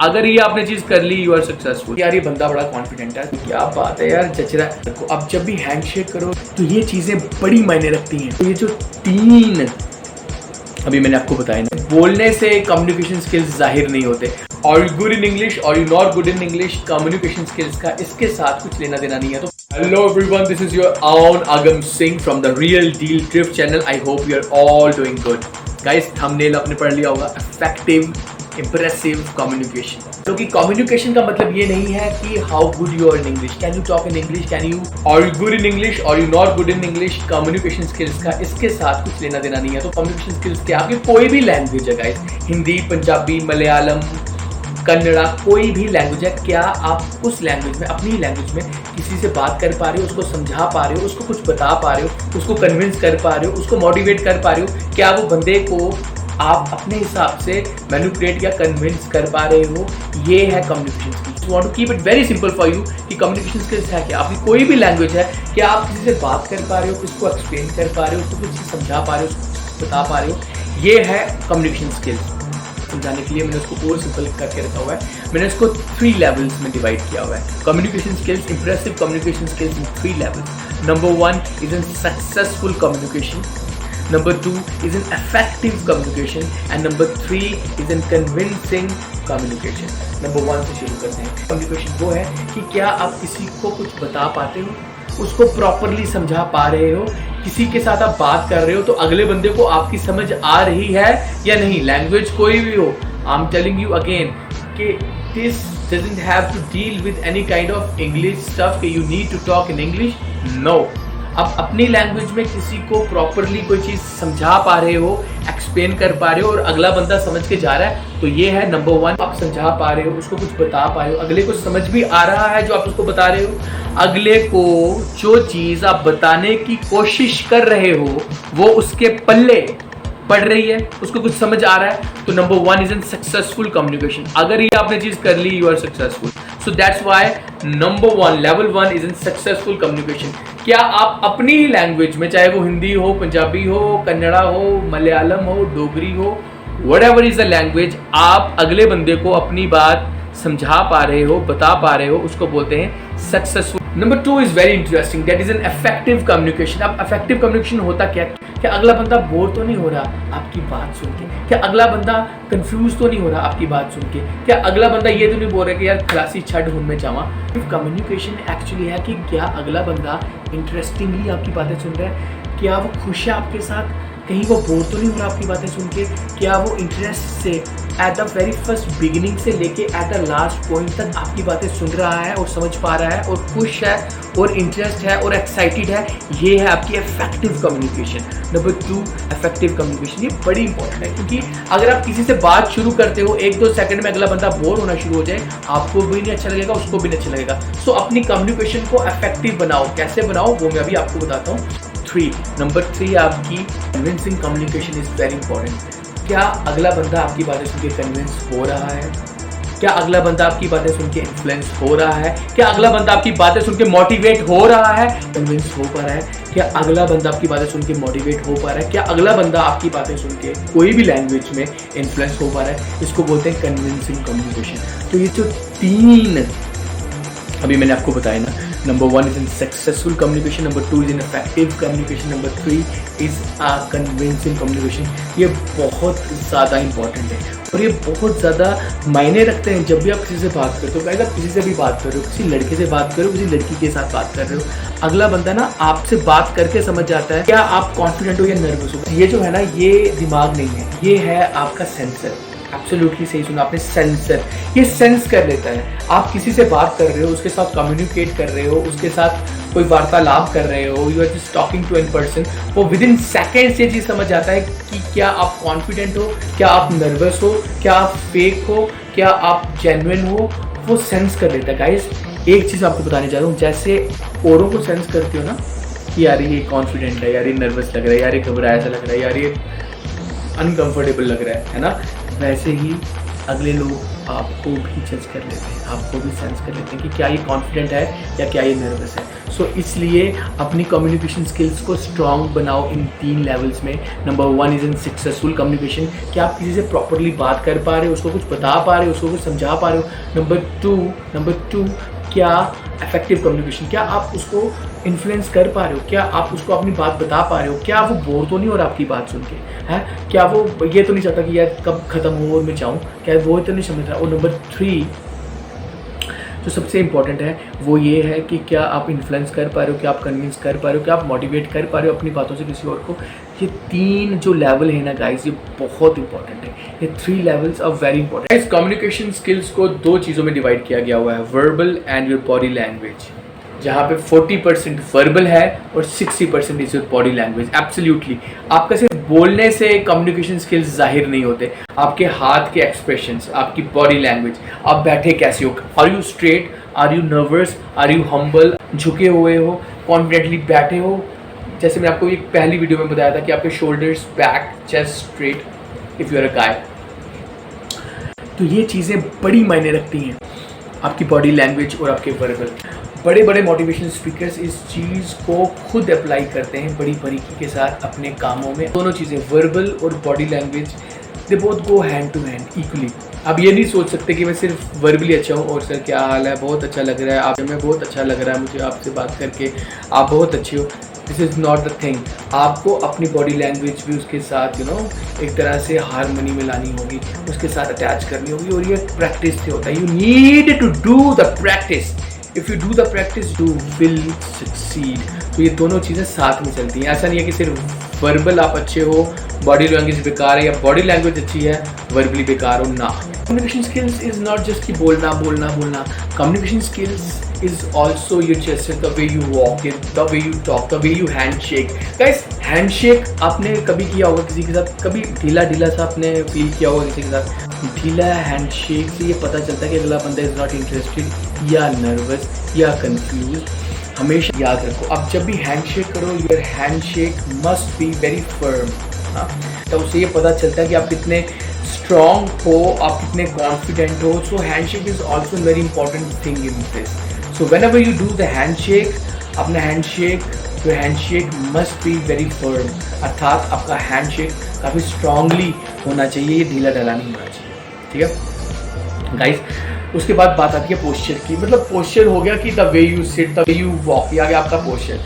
अगर ये आपने चीज कर ली, यू आर सक्सेसफुल। यार ये बंदा बड़ा कॉन्फिडेंट है, क्या बात है यार, जच रहा है। अब जब भी हैंडशेक करो तो ये चीजें बड़ी मायने रखती हैं। तो ये जो 3 अभी मैंने आपको बताया ना, बोलने से कम्युनिकेशन स्किल्स जाहिर नहीं होते। और यू गुड इन इंग्लिश और you not good in English, communication skills का इसके साथ कुछ लेना देना नहीं है। तो hello everyone, this is your own Aagam Singh from the real deal trip channel. I hope you are all doing good. Guys, thumbnail आपने पढ़ लिया होगा, इफेक्टिव इम्प्रेसिव कम्युनिकेशन। तो कि कम्युनिकेशन का मतलब ये नहीं है कि how good you are in English, can you talk in English, can you और यू गुड इन इंग्लिश और you not good in English. Communication skills का इसके साथ कुछ लेना देना नहीं है। तो कम्युनिकेशन स्किल्स क्या, आपकी कोई भी लैंग्वेज है गाइस, हिंदी, पंजाबी, मलयालम, कन्नड़ा, कोई भी लैंग्वेज है, क्या आप उस लैंग्वेज में, अपनी लैंग्वेज में किसी से बात कर पा रहे हो, उसको समझा पा रहे हो, उसको कुछ बता पा रहे हो, उसको कन्विंस कर पा रहे हो, उसको मोटिवेट कर पा रहे हो? क्या वो बंदे को आप अपने हिसाब से मैनिपुलेट या कन्विंस कर पा रहे हो? ये है communication skills. Want to keep it very simple for you कि कम्युनिकेशन स्किल्स है क्या। आपकी कोई भी लैंग्वेज है, क्या आप किसी से बात कर पा रहे हो, उसको एक्सप्लेन कर पा रहे हो, उसको कुछ समझा पा रहे हो, उसको बता पा रहे हो? ये है कम्युनिकेशन स्किल्स। समझाने के लिए मैंने उसको और सिंपल करके रखा हुआ है। मैंने इसको 3 लेवल्स में डिवाइड किया हुआ है। Communication skills, impressive communication skills in 3 levels. Number 1 is in successful communication, number 2 is in effective communication and number 3 is in convincing communication। Number 1 से शुरू करते हैं। कम्युनिकेशन वो है कि क्या आप किसी को कुछ बता पाते हो, उसको प्रॉपरली समझा पा रहे हो, किसी के साथ आप बात कर रहे हो तो अगले बंदे को आपकी समझ आ रही है या नहीं। लैंग्वेज कोई भी हो, I am telling you again कि this doesn't have to deal with any kind of English stuff कि you need to talk in English। No, आप अपनी लैंग्वेज में किसी को प्रॉपरली कोई चीज़ समझा पा रहे हो, एक्सप्लेन कर पा रहे हो और अगला बंदा समझ के जा रहा है, तो ये है नंबर 1। आप समझा पा रहे हो, उसको कुछ बता पा रहे हो, अगले को समझ भी आ रहा है जो आप उसको बता रहे हो, अगले को जो चीज़ आप बताने की कोशिश कर रहे हो वो उसके पल्ले पढ़ रही है, उसको कुछ समझ आ रहा है, तो number 1 is in successful communication. अगर ये आपने चीज़ कर ली, you are successful. So that's why number 1, level 1 is in successful communication. क्या आप अपनी ही लैंग्वेज में, चाहे वो हिंदी हो, पंजाबी हो, कन्नड़ा हो, मलयालम हो, डोगरी हो, व्हाटएवर इज द लैंग्वेज, आप अगले बंदे को अपनी बात समझा पा रहे हो, बता पा रहे हो, उसको बोलते हैं successful. Number 2 is very interesting, that is an effective communication. अब इफेक्टिव कम्युनिकेशन होता क्या? क्या अगला बंदा बोर तो नहीं हो रहा आपकी बात सुन के? क्या अगला बंदा कंफ्यूज तो नहीं हो रहा आपकी बात सुन के? क्या अगला बंदा ये तो नहीं बोल रहा कि यार खलासी छठ हूं मैं जावा? कम्युनिकेशन एक्चुअली है कि क्या अगला बंदा इंटरेस्टिंगली आपकी बातें सुन रहा है, क्या वो खुश है आपके साथ, कहीं वो बोर तो नहीं हो रहा आपकी बातें सुन के, क्या वो इंटरेस्ट से at the very first beginning से लेके एट द लास्ट पॉइंट तक आपकी बातें सुन रहा है और समझ पा रहा है और खुश है और इंटरेस्ट है और एक्साइटेड है। ये है आपकी effective communication. Number 2, effective communication. ये बड़ी इंपॉर्टेंट है क्योंकि अगर आप किसी से बात शुरू करते हो, 1-2 सेकंड में अगला बंदा बोर होना शुरू हो जाए, आपको भी नहीं अच्छा लगेगा, उसको भी नहीं अच्छा लगेगा। सो अपनी कम्युनिकेशन को इफेक्टिव बनाओ। कैसे बनाओ वो मैं अभी आपको बताता हूँ। नंबर 3 आपकी convincing communication is very important. क्या अगला बंदा आपकी बातें सुन के कन्विंस हो रहा है? क्या अगला बंदा आपकी बातें सुन के इन्फ्लुएंस हो रहा है? क्या अगला बंदा आपकी बातें सुन के मोटिवेट हो रहा है, कन्विंस हो पा रहा है? क्या अगला बंदा आपकी बातें सुन के मोटिवेट हो पा रहा है? क्या अगला बंदा आपकी बातें सुन के कोई भी लैंग्वेज में इन्फ्लुएंस हो पा रहा है? इसको बोलते हैं कन्विंसिंग कम्युनिकेशन। तो ये जो 3 अभी मैंने आपको बताया ना, number 1 is in successful communication, number 2 is in effective communication, number 3 is convincing communication. ये बहुत ज़्यादा इंपॉर्टेंट है और ये बहुत ज़्यादा मायने रखते हैं जब भी आप किसी से बात करते हो। गाइस, आप किसी से भी बात कर रहे हो, किसी लड़के से बात कर रहे हो, किसी लड़की के साथ बात कर रहे हो, अगला बंदा ना आपसे बात करके समझ जाता है क्या आप कॉन्फिडेंट हो या नर्वस हो। ये जो है ना, ये दिमाग नहीं है, ये है आपका सेंसर। एब्सोल्युटली सही सुना आपने, सेंसर। ये सेंस कर लेता है। आप किसी से बात कर रहे हो, उसके साथ कम्युनिकेट कर रहे हो, उसके साथ कोई वार्तालाप कर रहे हो, you are just talking to an person, वो विद इन सेकेंड से चीज़ समझ जाता है कि क्या आप कॉन्फिडेंट हो, क्या आप नर्वस हो, क्या आप फेक हो, क्या आप जेन्युइन हो। वो सेंस कर लेता है। गाइस, एक चीज़ आपको बताने जा रहा हूँ, जैसे औरों को सेंस करते हो ना कि यार ये कॉन्फिडेंट है, यार ये नर्वस लग रहा है, यार ये घबराया सा लग रहा है, यार ये अनकंफर्टेबल लग रहा है ना, वैसे ही अगले लोग आपको भी जज कर लेते हैं, आपको भी सेंस कर लेते हैं कि क्या ये कॉन्फिडेंट है या क्या ये नर्वस है। सो इसलिए अपनी कम्युनिकेशन स्किल्स को स्ट्रॉन्ग बनाओ इन 3 लेवल्स में। Number 1 is in successful communication, क्या आप किसी से प्रॉपरली बात कर पा रहे हो, उसको कुछ बता पा रहे हो, उसको कुछ समझा पा रहे हो। नंबर टू क्या इफेक्टिव कम्युनिकेशन, क्या आप उसको इन्फ्लुएंस कर पा रहे हो, क्या आप उसको अपनी बात बता पा रहे हो, क्या वो बोर तो नहीं हो रहा आपकी बात सुन के, है क्या वो ये तो नहीं चाहता कि यार कब ख़त्म हो और मैं जाऊँ, क्या वो तो नहीं समझ रहा। और नंबर 3 जो सबसे इंपॉर्टेंट है वो ये है कि क्या आप इन्फ्लुएंस कर पा रहे हो, क्या आप कन्विंस कर पा रहे हो, क्या आप मोटिवेट कर पा रहे हो अपनी बातों से किसी और को। ये 3 जो लेवल है ना गाइस, ये बहुत इंपॉर्टेंट है। ये 3 लेवल्स आर वेरी इंपॉर्टेंट। इस कम्युनिकेशन स्किल्स को 2 चीज़ों में डिवाइड किया गया हुआ है, verbal and your body language, जहाँ पे 40% वर्बल है और 60% is your body language. Absolutely आपका सिर्फ बोलने से कम्युनिकेशन स्किल्स जाहिर नहीं होते, आपके हाथ के एक्सप्रेशंस, आपकी बॉडी लैंग्वेज, आप बैठे कैसे हो, are you straight, are you nervous, are you humble, झुके हुए हो, कॉन्फिडेंटली बैठे हो। जैसे मैंने आपको एक पहली वीडियो में बताया था कि आपके shoulders, back, chest straight if you are a guy. तो ये चीज़ें बड़ी मायने रखती हैं, आपकी बॉडी लैंग्वेज और आपके वर्बल। बड़े बड़े मोटिवेशनल स्पीकर्स इस चीज़ को खुद अप्लाई करते हैं बड़ी बारीकी के साथ अपने कामों में। दोनों चीज़ें वर्बल और body language they both go hand to hand equally. आप ये नहीं सोच सकते कि मैं सिर्फ वर्बली अच्छा हूँ और सर क्या हाल है, बहुत अच्छा लग रहा है, आप में बहुत अच्छा लग रहा है मुझे आपसे बात करके, आप बहुत अच्छे हो। This is not the thing. आपको अपनी बॉडी लैंग्वेज भी उसके साथ एक तरह से हारमोनी में लानी होगी, उसके साथ अटैच करनी होगी, और ये प्रैक्टिस से होता है। You need to do the practice. If you do the practice you will succeed. तो ये दोनों चीज़ें साथ में चलती हैं। ऐसा नहीं है कि सिर्फ वर्बल आप अच्छे हो, बॉडी लैंग्वेज बेकार है, या बॉडी लैंग्वेज अच्छी है, वर्बली बेकार हो ना। Communication skills is not just कि बोलना। Communication skills is also your gesture, the way you walk it, the way you talk, the way you handshake. Guys, handshake आपने कभी किया होगा किसी के साथ, कभी ढीला सा आपने फील किया होगा किसी के साथ। ढीला हैंडशेक से ये पता चलता है कि अगला बंदा इज़ नॉट इंटरेस्टेड या नर्वस या कंफ्यूज। हमेशा याद रखो, आप जब भी हैंडशेक करो, your handshake must be very firm. तो उससे ये पता चलता है कि आप कितने स्ट्रॉन्ग हो, आप कितने कॉन्फिडेंट हो। So handshake is also very important thing in this. So whenever you do the handshake, अपना your handshake must be very firm, अर्थात आपका handshake काफ़ी strongly होना चाहिए, ये ढीला ढाला नहीं होना चाहिए, ठीक है गाइस। उसके बाद बात आती है पोस्चर की। मतलब पोस्चर हो गया कि the way you sit, the way you walk, ये आ गया आपका पोस्चर।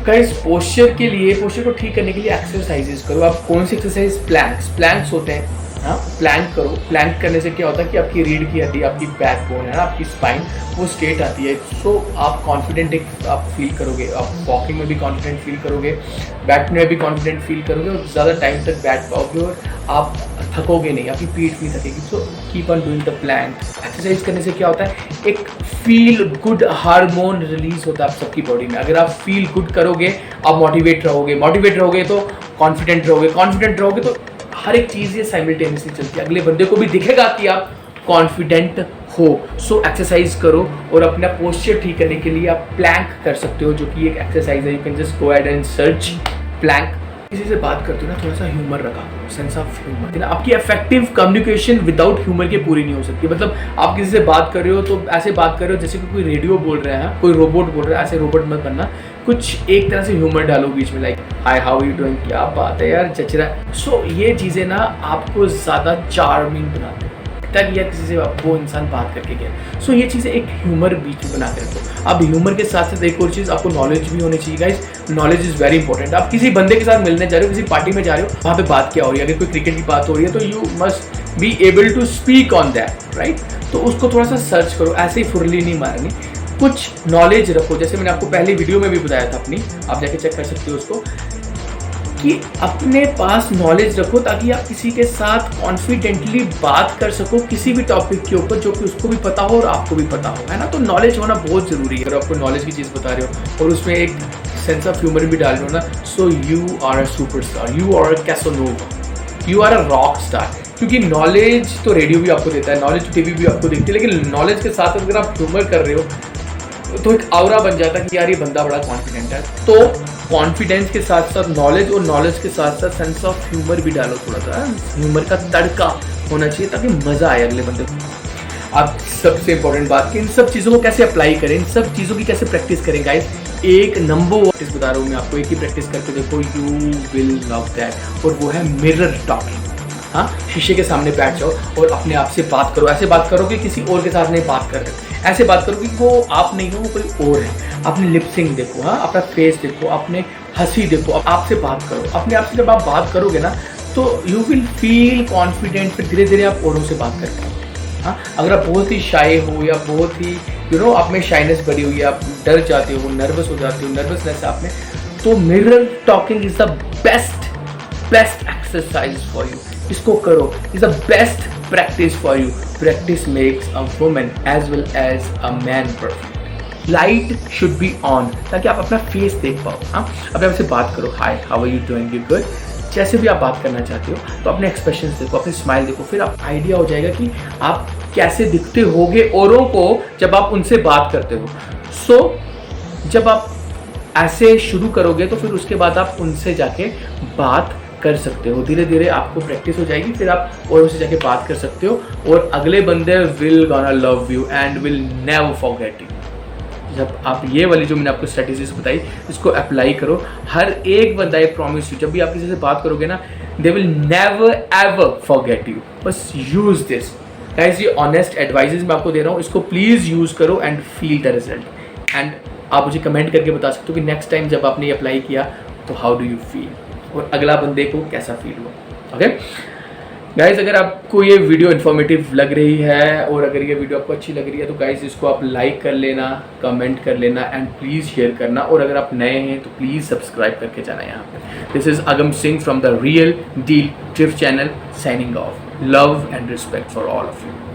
गाइस पोस्चर के लिए, पोस्चर को ठीक करने के लिए एक्सरसाइजेस करो। आप कौन सी एक्सरसाइज? प्लैंक्स होते हैं। हाँ, प्लैंक करो। प्लैंक करने से क्या होता है कि आपकी रीढ़ की हड्डी, आपकी बैकबोन है ना, आपकी स्पाइन, वो स्ट्रेट आती है। सो आप कॉन्फिडेंट आप फील करोगे, आप वॉकिंग में भी कॉन्फिडेंट फील करोगे, बैठने में भी कॉन्फिडेंट फील करोगे, और ज़्यादा टाइम तक बैठ पाओगे और आप थकोगे नहीं, आपकी पीठ नहीं थकेगी। So keep on doing the plank. Exercise करने से क्या होता है, एक फील गुड हार्मोन रिलीज होता है आप सबकी बॉडी में। अगर आप फील गुड करोगे, आप मोटिवेट रहोगे तो कॉन्फिडेंट रहोगे तो हर एक चीज़ ये साइमल्टेनियसली चलती है। अगले बंदे को भी दिखेगा कि आप कॉन्फिडेंट हो। सो एक्सरसाइज करो, और अपना पोस्चर ठीक करने के लिए आप प्लैंक कर सकते हो, जो कि एक एक्सरसाइज है। You can just go ahead and search plank. किसी से बात करते हो ना, थोड़ा सा ह्यूमर रखा, सेंस ऑफ ह्यूमर। आपकी इफेक्टिव कम्युनिकेशन विदाउट ह्यूमर के पूरी नहीं हो सकती। मतलब आप किसी से बात कर रहे हो तो ऐसे बात कर रहे हो जैसे कि कोई रेडियो बोल रहा है, कोई रोबोट बोल रहा है। ऐसे रोबोट मत बनना, कुछ एक तरह से ह्यूमर डालो बीच में, like hi how you doing, क्या बात है यार, जच रहा है। सो ये चीज़ें ना आपको ज़्यादा चार्मिंग बनाते हैं, तक या किसी से वो इंसान बात करके गया। सो ये चीज़ें एक ह्यूमर बीच में बना के रखो। अब ह्यूमर के साथ साथ एक और चीज़, आपको नॉलेज भी होनी चाहिए guys. Knowledge is very important. आप किसी बंदे के साथ मिलने जा रहे हो, किसी पार्टी में जा रहे हो, वहाँ पे बात क्या हो रही है, अगर कोई क्रिकेट की बात हो रही है तो you must be able to speak on that, right. तो उसको थोड़ा सा सर्च करो, ऐसे ही फुरली नहीं मारनी, कुछ नॉलेज रखो। जैसे मैंने आपको पहले वीडियो में भी बताया था अपनी, आप जाके चेक कर सकते हो उसको, कि अपने पास नॉलेज रखो ताकि आप किसी के साथ कॉन्फिडेंटली बात कर सको किसी भी टॉपिक के ऊपर, जो कि उसको भी पता हो और आपको भी पता हो, है ना। तो नॉलेज होना बहुत ज़रूरी है। अगर आपको नॉलेज की चीज़ बता रहे हो और उसमें एक सेंस ऑफ ह्यूमर भी डाल रहे हो ना, so you are a superstar, you are a casanova, you are a rock star. क्योंकि नॉलेज तो रेडियो भी आपको देता है, नॉलेज तो टीवी भी आपको देखती है, लेकिन नॉलेज के साथ अगर आप ह्यूमर कर रहे हो तो एक आउरा बन जाता है कि यार ये बंदा बड़ा कॉन्फिडेंट है। तो कॉन्फिडेंस के साथ साथ नॉलेज, और नॉलेज के साथ साथ सेंस ऑफ ह्यूमर भी डालो, थोड़ा सा ह्यूमर का तड़का होना चाहिए ताकि मज़ा आए अगले बंदे को। अब सबसे इंपॉर्टेंट बात कि इन सब चीज़ों को कैसे अप्लाई करें, इन सब चीज़ों की कैसे प्रैक्टिस करें गाइस। एक नंबर प्रैक्टिस बता रहा हूँ मैं आपको, एक ही प्रैक्टिस करके देखो, यू विल लव दैट, और वो है मिरर टॉकिंग। हाँ, शीशे के सामने बैठ जाओ और अपने आप से बात करो। ऐसे बात करो कि किसी और के साथ नहीं बात कर रहे, ऐसे बात करो कि वो आप नहीं हो, वो कोई और है। अपनी लिपसिंग देखो, हाँ, अपना फेस देखो, अपने हंसी देखो, आपसे बात करो। अपने आप से जब आप बात करोगे ना तो यू विल फील कॉन्फिडेंट, फिर धीरे धीरे आप औरों से बात कर पाओ। हाँ, अगर आप बहुत ही शाय हो या बहुत ही आप में शाइनेस बढ़ी हुई है, आप डर जाते हो, नर्वस हो जाते हो, नर्वसनेस आप में, तो mirror talking is the best exercise for you. इसको करो, is the best practice for you. Practice makes a woman as well as a man perfect. Light should be on ताकि आप अपना फेस देख पाओ। हाँ, अब आपसे बात करो, hi how are you doing, you good, जैसे भी आप बात करना चाहते हो, तो अपने एक्सप्रेशन देखो, अपनी स्माइल देखो, फिर आप आइडिया हो जाएगा कि आप कैसे दिखते होगे औरों को जब आप उनसे बात करते हो। सो जब आप ऐसे शुरू करोगे तो फिर उसके बाद आप उनसे जाके बात कर सकते हो। धीरे धीरे आपको प्रैक्टिस हो जाएगी, फिर आप औरों से जाके बात कर सकते हो और अगले बंदे will gonna love you and will never forget you. जब आप ये वाली जो मैंने आपको स्ट्रेटेजीज बताई इसको अप्लाई करो, हर एक बंदा, आई प्रॉमिस यू, जब भी आप किसी से बात करोगे ना, they will never ever forget you. बस यूज दिस गाइस, ये ऑनेस्ट एडवाइजेज मैं आपको दे रहा हूँ, इसको प्लीज़ यूज़ करो and feel the result. And आप मुझे कमेंट करके बता सकते हो कि नेक्स्ट टाइम जब आपने ये अप्लाई किया तो हाउ डू यू फील, और अगला बंदे को कैसा फील हुआ। ओके गाइज, अगर आपको ये वीडियो इन्फॉर्मेटिव लग रही है और अगर ये वीडियो आपको अच्छी लग रही है तो गाइज इसको आप लाइक कर लेना, कमेंट कर लेना एंड प्लीज़ शेयर करना, और अगर आप नए हैं तो प्लीज़ सब्सक्राइब करके जाना यहाँ पे। This is Agam Singh from the real deal trip channel, signing off. Love and respect for all of you.